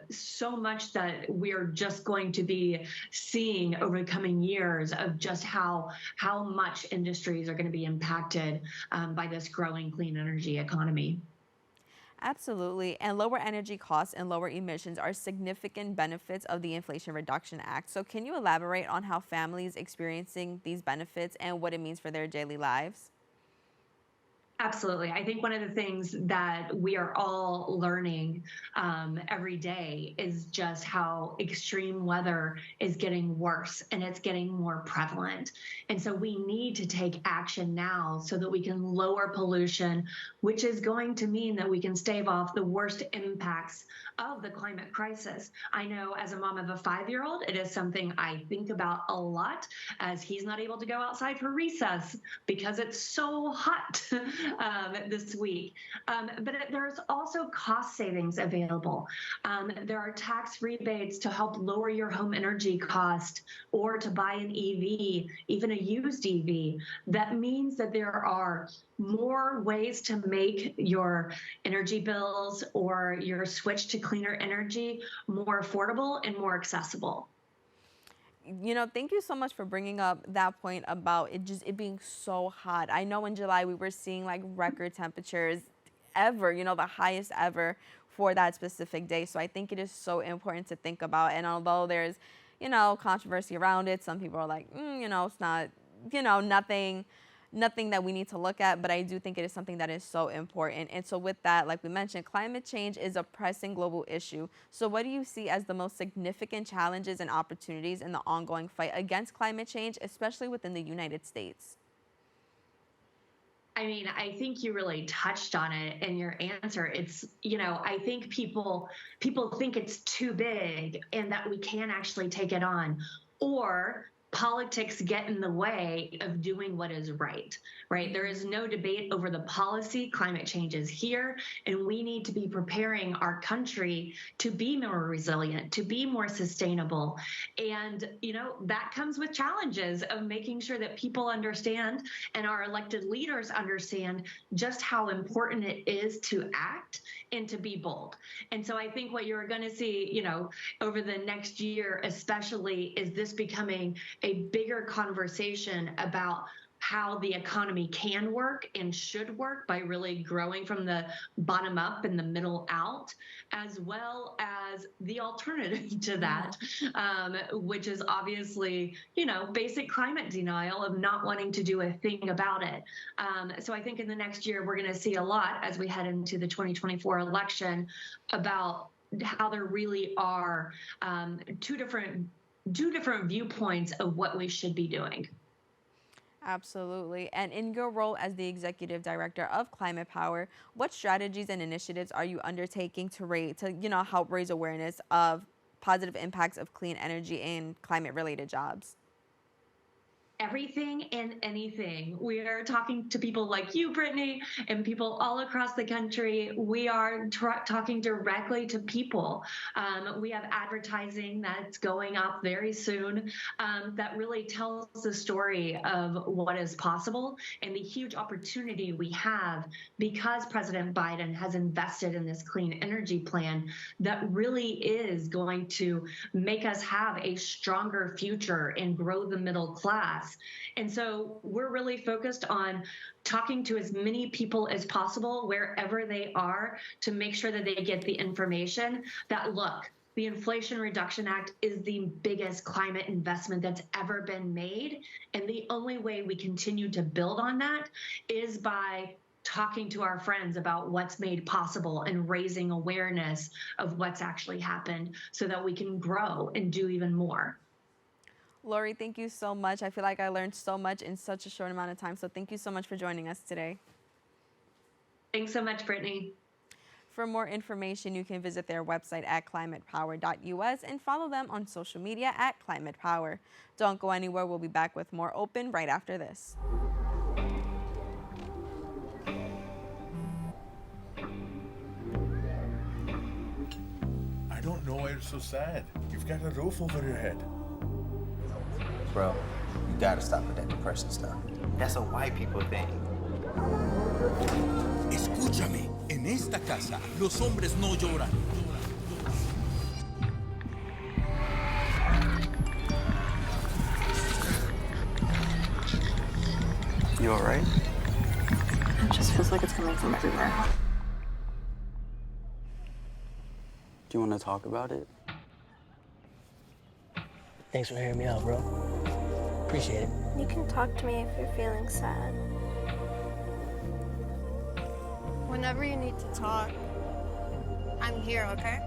so much that we're just going to be seeing over the coming years of just how much industries are going to be impacted by this growing clean energy economy. Absolutely. And lower energy costs and lower emissions are significant benefits of the Inflation Reduction Act. So can you elaborate on how families experiencing these benefits and what it means for their daily lives? Absolutely. I think one of the things that we are all learning every day is just how extreme weather is getting worse, and it's getting more prevalent. And so we need to take action now so that we can lower pollution, which is going to mean that we can stave off the worst impacts of the climate crisis. I know as a mom of a 5-year-old, it is something I think about a lot, as he's not able to go outside for recess because it's so hot this week. But there's also cost savings available. There are tax rebates to help lower your home energy cost, or to buy an EV, even a used EV. That means that there are more ways to make your energy bills or your switch to cleaner energy more affordable and more accessible. Thank you so much for bringing up that point about it being so hot. I know in July we were seeing like record temperatures ever, the highest ever for that specific day. So I think it is so important to think about. And although there's, controversy around it, some people are like, it's not, nothing that we need to look at, but I do think it is something that is so important. And so with that, like we mentioned, climate change is a pressing global issue. So what do you see as the most significant challenges and opportunities in the ongoing fight against climate change, especially within the United States? I mean, I think you really touched on it in your answer. It's, I think people think it's too big and that we can't actually take it on, or politics get in the way of doing what is right, right? There is no debate over the policy. Climate change is here, and we need to be preparing our country to be more resilient, to be more sustainable. And, you know, that comes with challenges of making sure that people understand and our elected leaders understand just how important it is to act and to be bold. And so I think what you're going to see, you know, over the next year especially, is this becoming a bigger conversation about how the economy can work and should work by really growing from the bottom up and the middle out, as well as the alternative to that, which is obviously, you know, basic climate denial of not wanting to do a thing about it. So I think in the next year, we're going to see a lot as we head into the 2024 election about how there really are two different viewpoints of what we should be doing. Absolutely. And in your role as the Executive Director of Climate Power, what strategies and initiatives are you undertaking to help raise awareness of positive impacts of clean energy and climate-related jobs? Everything and anything. We are talking to people like you, Brittany, and people all across the country. We are talking directly to people. We have advertising that's going up very soon that really tells the story of what is possible and the huge opportunity we have because President Biden has invested in this clean energy plan that really is going to make us have a stronger future and grow the middle class. And so we're really focused on talking to as many people as possible wherever they are to make sure that they get the information that, look, the Inflation Reduction Act is the biggest climate investment that's ever been made. And the only way we continue to build on that is by talking to our friends about what's made possible and raising awareness of what's actually happened so that we can grow and do even more. Lori, thank you so much. I feel like I learned so much in such a short amount of time. So thank you so much for joining us today. Thanks so much, Brittany. For more information, you can visit their website at climatepower.us and follow them on social media at Climate Power. Don't go anywhere. We'll be back with more Open right after this. I don't know why you're so sad. You've got a roof over your head. Bro, you gotta stop with that depression stuff. That's a white people thing. Escúchame, en esta casa los hombres no lloran. You all right? It just feels like it's coming from everywhere. Do you want to talk about it? Thanks for hearing me out, bro. Appreciate it. You can talk to me if you're feeling sad. Whenever you need to talk, I'm here, okay?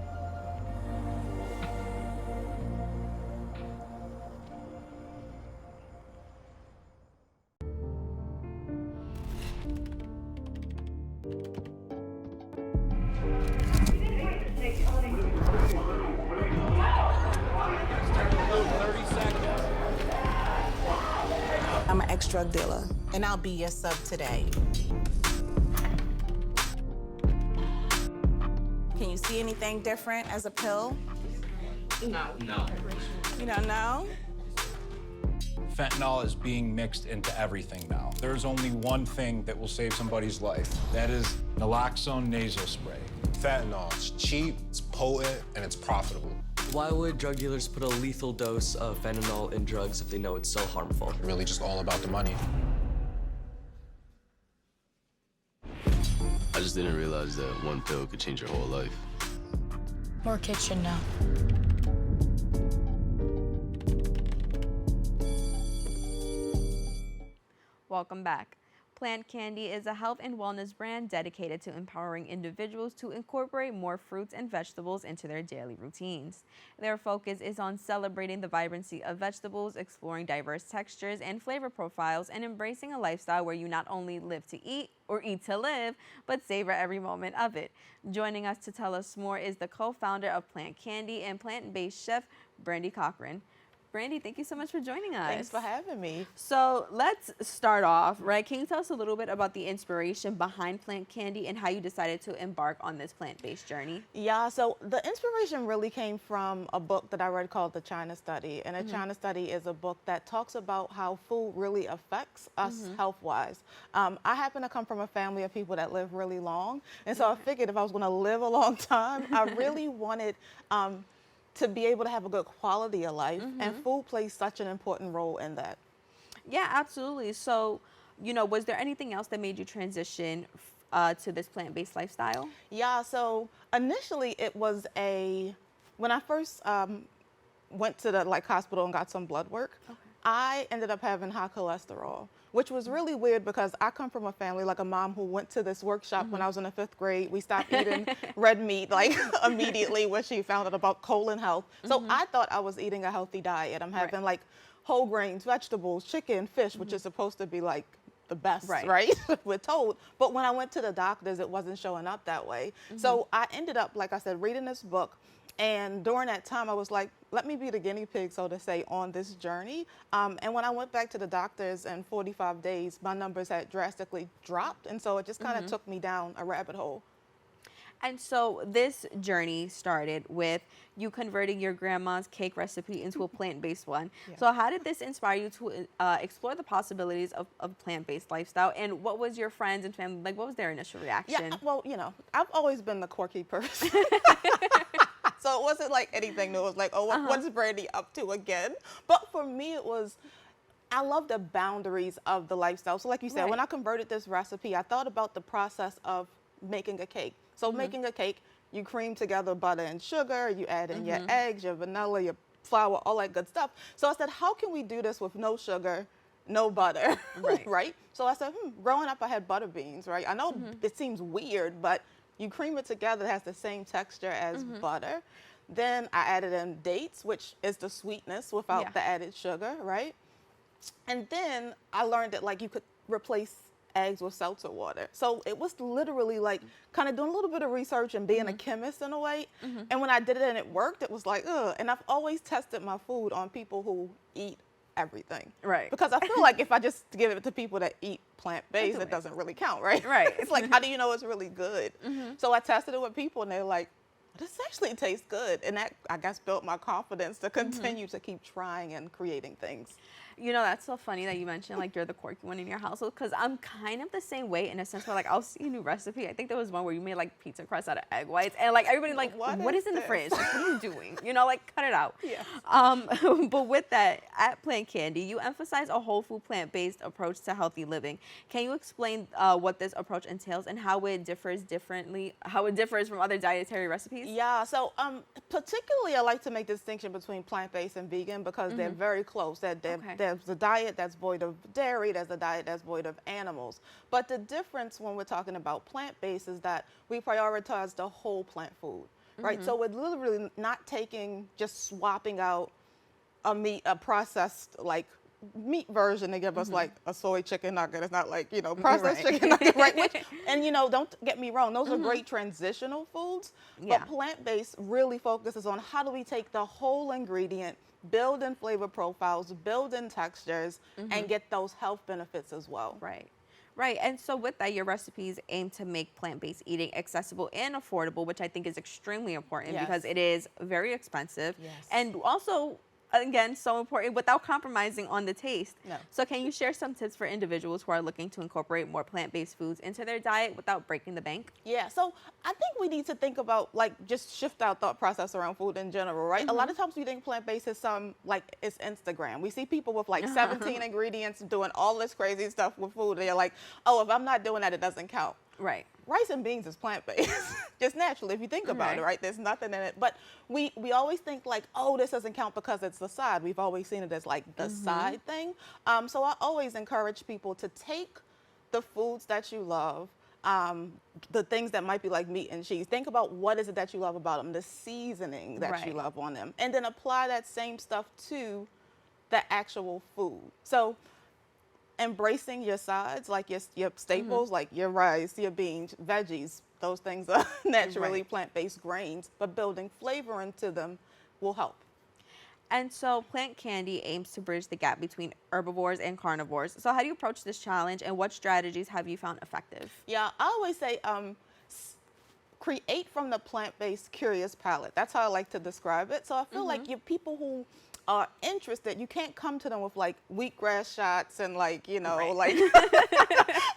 I'm an ex-drug dealer, and I'll be your sub today. Can you see anything different as a pill? No. You don't know? Fentanyl is being mixed into everything now. There's only one thing that will save somebody's life. That is naloxone nasal spray. Fentanyl, it's cheap, it's potent, and it's profitable. Why would drug dealers put a lethal dose of fentanyl in drugs if they know it's so harmful? Really just all about the money. I just didn't realize that one pill could change your whole life. More kids should know. Welcome back. Plant Candy is a health and wellness brand dedicated to empowering individuals to incorporate more fruits and vegetables into their daily routines. Their focus is on celebrating the vibrancy of vegetables, exploring diverse textures and flavor profiles, and embracing a lifestyle where you not only live to eat or eat to live, but savor every moment of it. Joining us to tell us more is the co-founder of Plant Candy and plant-based chef, Brandy Cochrane. Brandy, thank you so much for joining us. Thanks for having me. So let's start off, right? Can you tell us a little bit about the inspiration behind plant candy and how you decided to embark on this plant-based journey? Yeah, so the inspiration really came from a book that I read called The China Study. And The China Study is a book that talks about how food really affects us health-wise. I happen to come from a family of people that live really long. And so I figured if I was going to live a long time, I really wanted to be able to have a good quality of life, and food plays such an important role in that. Yeah, absolutely. So, you know, was there anything else that made you transition to this plant-based lifestyle? Yeah, so initially it was when I first went to the hospital and got some blood work, I ended up having high cholesterol, which was really weird because I come from a family, like a mom who went to this workshop when I was in the 5th grade. We stopped eating red meat immediately when she found out about colon health. So I thought I was eating a healthy diet. I'm having whole grains, vegetables, chicken, fish, which is supposed to be the best, right? We're told. But when I went to the doctors, it wasn't showing up that way. So I ended up, like I said, reading this book. And during that time, I was like, let me be the guinea pig, so to say, on this journey. And when I went back to the doctors in 45 days, my numbers had drastically dropped. And so it just kind of took me down a rabbit hole. And so this journey started with you converting your grandma's cake recipe into a plant-based one. Yeah. So how did this inspire you to explore the possibilities of a plant-based lifestyle? And what was your friends and family, what was their initial reaction? Yeah, well, you know, I've always been the quirky person. So it wasn't anything new. It was like, oh, what's Brandy up to again? But for me, I love the boundaries of the lifestyle. So like you said, when I converted this recipe, I thought about the process of making a cake. So making a cake, you cream together butter and sugar, you add in your eggs, your vanilla, your flour, all that good stuff. So I said, how can we do this with no sugar, no butter, right? So I said, growing up, I had butter beans, right? I know it seems weird, but you cream it together, it has the same texture as butter. Then I added in dates, which is the sweetness without the added sugar, right? And then I learned that you could replace eggs with seltzer water. So it was literally kind of doing a little bit of research and being a chemist in a way. And when I did it and it worked, it was like, ugh. And I've always tested my food on people who eat everything. Right. Because I feel like if I just give it to people that eat plant-based, it doesn't really count, right? Right. It's like, how do you know it's really good? So I tested it with people and they're like, this actually tastes good. And that, I guess, built my confidence to continue to keep trying and creating things. You know, that's so funny that you mentioned you're the quirky one in your household, because I'm kind of the same way in a sense where I'll see a new recipe. I think there was one where you made pizza crust out of egg whites, and everybody's like, what is in the fridge? What are you doing? You know, cut it out. Yes. But with that, at Plant Candy, you emphasize a whole food plant-based approach to healthy living. Can you explain what this approach entails and how it differs from other dietary recipes? Yeah, so particularly I like to make distinction between plant-based and vegan because they're very close. There's a diet that's void of dairy, there's a diet that's void of animals. But the difference when we're talking about plant-based is that we prioritize the whole plant food, right? So we're literally not just swapping out a processed meat version to give us a soy chicken nugget. It's not processed chicken nugget, right? And don't get me wrong, those are great transitional foods, but plant-based really focuses on how do we take the whole ingredient, build in flavor profiles, build in textures, and get those health benefits as well. Right. Right. And so with that, your recipes aim to make plant-based eating accessible and affordable, which I think is extremely important because it is very expensive. Yes. And also, again, so important without compromising on the taste. No. So can you share some tips for individuals who are looking to incorporate more plant-based foods into their diet without breaking the bank? Yeah, so I think we need to think about just shift our thought process around food in general, right? A lot of times we think plant-based is it's Instagram. We see people with 17 ingredients doing all this crazy stuff with food. They're like, oh, if I'm not doing that, it doesn't count. Right. Rice and beans is plant-based, just naturally, if you think about it, right? There's nothing in it. But we always think oh, this doesn't count because it's the side. We've always seen it as the side thing. So I always encourage people to take the foods that you love, the things that might be like meat and cheese. Think about what is it that you love about them, the seasoning that you love on them, and then apply that same stuff to the actual food. So embracing your sides, your staples, like your rice, your beans, veggies, those things are naturally plant-based grains, but building flavor into them will help. And so Plant Candy aims to bridge the gap between herbivores and carnivores. So how do you approach this challenge, and what strategies have you found effective? Yeah, I always say create from the plant-based curious palate. That's how I like to describe it. So I feel like you people who are interested, you can't come to them with like wheatgrass shots and like, you know, like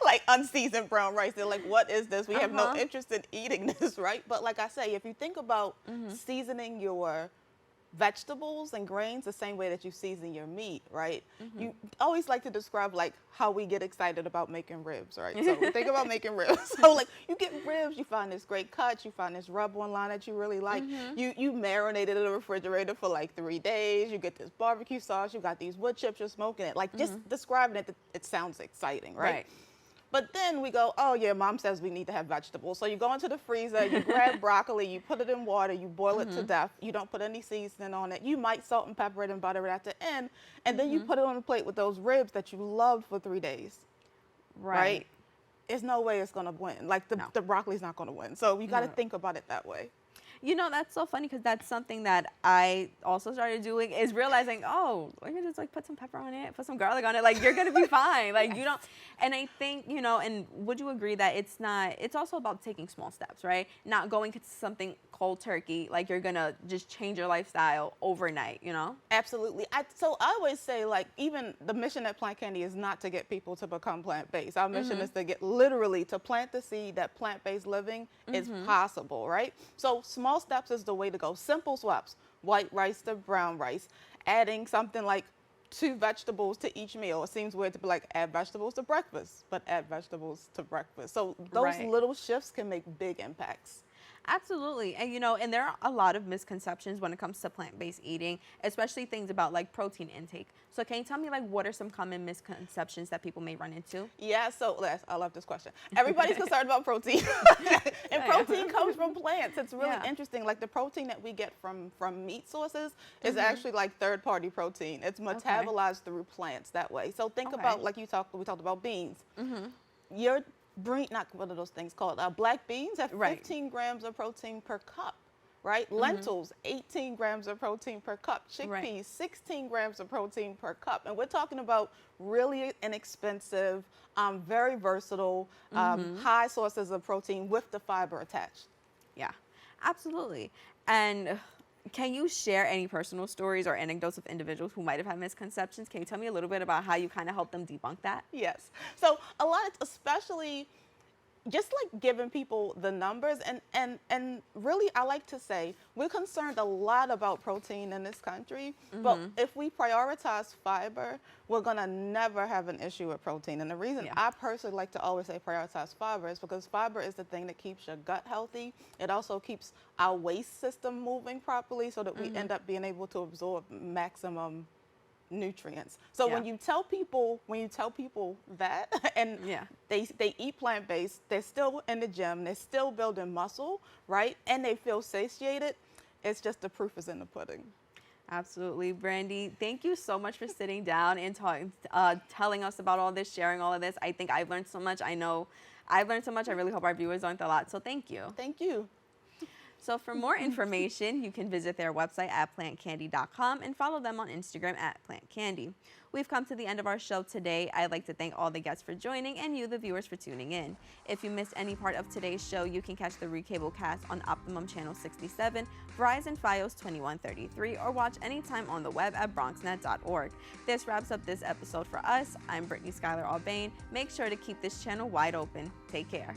like unseasoned brown rice. They're like, what is this? We have no interest in eating this, right? But like I say, if you think about seasoning your vegetables and grains the same way that you season your meat, right? You always like to describe like how we get excited about making ribs, right? So think about making ribs. So like you get ribs, you find this great cut, you find this rub one line that you really like. You marinate it in the refrigerator for like 3 days. You get this barbecue sauce, you got these wood chips, you're smoking it. Like just describing it, it sounds exciting, right? But then we go, oh yeah, mom says we need to have vegetables. So you go into the freezer, you grab broccoli, you put it in water, you boil it to death. You don't put any seasoning on it. You might salt and pepper it and butter it at the end. And then you put it on a plate with those ribs that you loved for 3 days. Right? There's no way it's gonna win. Like the broccoli's not gonna win. So you gotta think about it that way. You know, that's so funny because that's something that I also started doing, is realizing, oh, I can just like put some pepper on it, put some garlic on it, like you're gonna be fine. Like you don't, and I think, you know, and would you agree that it's also about taking small steps, right? Not going to something cold turkey, like you're gonna just change your lifestyle overnight, you know? Absolutely. So I always say, like, even the mission at Plant Candy is not to get people to become plant-based. Our mission is to get literally to plant the seed that plant-based living is possible, right? So small steps is the way to go. Simple swaps, white rice to brown rice, adding something like 2 vegetables to each meal. It seems weird to be like, add vegetables to breakfast, but add vegetables to breakfast. So those little shifts can make big impacts. Absolutely. And, you know, and there are a lot of misconceptions when it comes to plant-based eating, especially things about like protein intake. So can you tell me, like, what are some common misconceptions that people may run into? Yeah, so I love this question. Everybody's concerned about protein. And protein comes from plants. It's really interesting. Like the protein that we get from meat sources is actually like third-party protein. It's metabolized through plants that way. So think about, like we talked about beans. Your not one of those things called black beans have 15 grams of protein per cup, right? Lentils, 18 grams of protein per cup. Chickpeas, 16 grams of protein per cup. And we're talking about really inexpensive, very versatile, high sources of protein with the fiber attached. Yeah, absolutely. And can you share any personal stories or anecdotes of individuals who might have had misconceptions? Can you tell me a little bit about how you kind of help them debunk that? Yes. So a lot, especially just like giving people the numbers, and really I like to say we're concerned a lot about protein in this country, but if we prioritize fiber, we're gonna never have an issue with protein. And the reason I personally like to always say prioritize fiber is because fiber is the thing that keeps your gut healthy. It also keeps our waste system moving properly so that we end up being able to absorb maximum nutrients. So when you tell people that, and they eat plant-based, they're still in the gym, they're still building muscle, right? And they feel satiated, it's just the proof is in the pudding. Absolutely. Brandy, thank you so much for sitting down and telling us about all this, sharing all of this. I think I've learned so much. I know I've learned so much. I really hope our viewers learned a lot. So thank you. Thank you. So for more information, you can visit their website at plantcandy.com and follow them on Instagram at plantcandy. We've come to the end of our show today. I'd like to thank all the guests for joining and you, the viewers, for tuning in. If you missed any part of today's show, you can catch the recable cast on Optimum Channel 67, Verizon Fios 2133, or watch anytime on the web at bronxnet.org. This wraps up this episode for us. I'm Brittany Aubain. Make sure to keep this channel wide open. Take care.